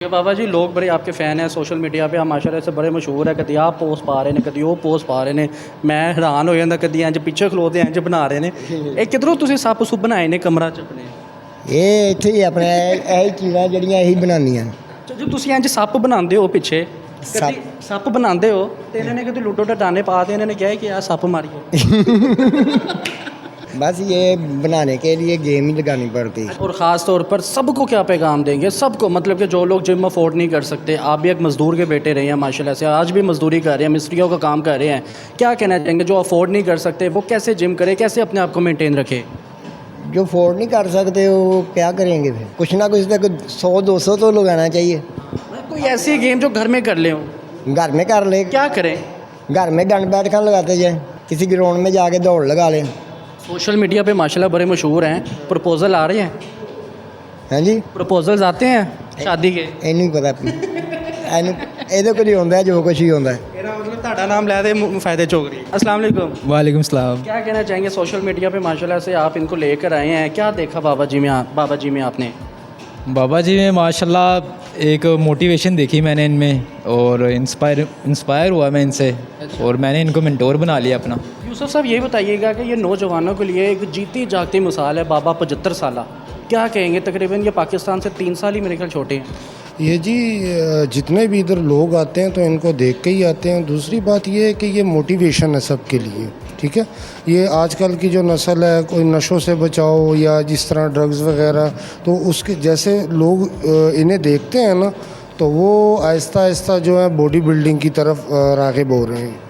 ये बाबा जी लोग बड़े आपके फ़ैन हैं सोशल मीडिया पे माशाल्लाह से बड़े मशहूर है। कभी आप पोस्ट पा रहे ने, कभी वो पोस्ट पा रहे ने। मैं हैरान हो जाता, कभी इंज पिछे खलोते इंज बना रहे ने। ਇਹ ਕਿਧਰੋਂ ਤੁਸੀਂ ਸੱਪ ਸੁੱਪ ਬਣਾਏ ਨੇ ਕਮਰਾ ਚ ਆਪਣੇ? ਇਹ ਇੱਥੇ ਹੀ ਆਪਣੇ ਇਹੀ ਚੀਜ਼ਾਂ ਜਿਹੜੀਆਂ ਇਹੀ ਬਣਾਉਂਦੀਆਂ ਜੋ ਤੁਸੀਂ ਇੰਜ ਸੱਪ ਬਣਾਉਂਦੇ ਹੋ ਪਿੱਛੇ ਕਦੀ ਸੱਪ ਬਣਾਉਂਦੇ ਹੋ ਤੇ ਇਹਨਾਂ ਨੇ ਕਦੇ ਲੁੱਟੋ ਟਟਾਨੇ ਪਾ ਤੇ ਇਹਨਾਂ ਨੇ ਕਿਹਾ ਕਿ ਆ ਸੱਪ ਮਾਰੀਏ। बस ये बनाने के लिए गेम ही लगानी पड़ती है। और ख़ास तौर पर सबको क्या पैगाम देंगे? सबको मतलब कि जो लोग जिम अफोर्ड नहीं कर सकते, आप भी एक मज़दूर के बेटे रहे हैं माशाल्लाह से, आज भी मज़दूरी कर रहे हैं, मिस्त्रियों का काम कर रहे हैं, क्या कहना चाहेंगे? जो अफोर्ड नहीं कर सकते वो कैसे जिम करें, कैसे अपने आप को मेनटेन रखें? जो अफोर्ड नहीं कर सकते वो क्या करेंगे फिर? कुछ ना कुछ तक 100-200 तो लगाना चाहिए। कोई ऐसी गेम जो घर में कर ले, घर में कर ले, क्या करें? घर में डंड बैठक लगाते जाए, किसी ग्राउंड में जाके दौड़ लगा लें। सोशल मीडिया पे माशाल्लाह बड़े मशहूर हैं, प्रपोजल आ रहे हैं? हाँ जी, प्रपोजल्स आते हैं शादी के? ਇਹਨੂੰ ਹੀ ਪਤਾ ਇਹਦੇ ਕੋਲ ਹੀ ਹੁੰਦਾ ਜੋ ਕੁਛ ਹੀ ਹੁੰਦਾ ਹੈ। मेरा मतलब ਤੁਹਾਡਾ ਨਾਮ ਲੈ ਦੇ फ़ायदे चोक रही। अस्सलाम वालेकुम। वालेकुम सलाम। क्या कहना चाहेंगे? सोशल मीडिया पे माशाल्लाह से आप इनको लेकर आए हैं, क्या देखा बाबा जी में आपने? बाबा जी में माशाल्लाह एक मोटिवेशन देखी मैंने इनमें और इंस्पायर हुआ मैं इनसे और मैंने इनको मेंटोर बना लिया अपना। यूसुफ साहब ये बताइएगा कि ये नौजवानों के लिए एक जीती जागती मिसाल है बाबा 75 साल। क्या कहेंगे? तकरीबन ये पाकिस्तान से 3 साल ही मेरे ख्याल छोटे हैं। ये जी जितने भी इधर लोग आते हैं तो इनको देख के ही आते हैं। दूसरी बात ये है कि ये मोटिवेशन है सबके लिए, ठीक है। ये आजकल की जो नस्ल है, कोई नशों से बचाओ या जिस तरह ड्रग्स वगैरह, तो उसके जैसे लोग इन्हें देखते हैं ना, तो वो आहिस्ता आहिस्ता जो है बॉडी बिल्डिंग की तरफ राग़िब हो रहे हैं।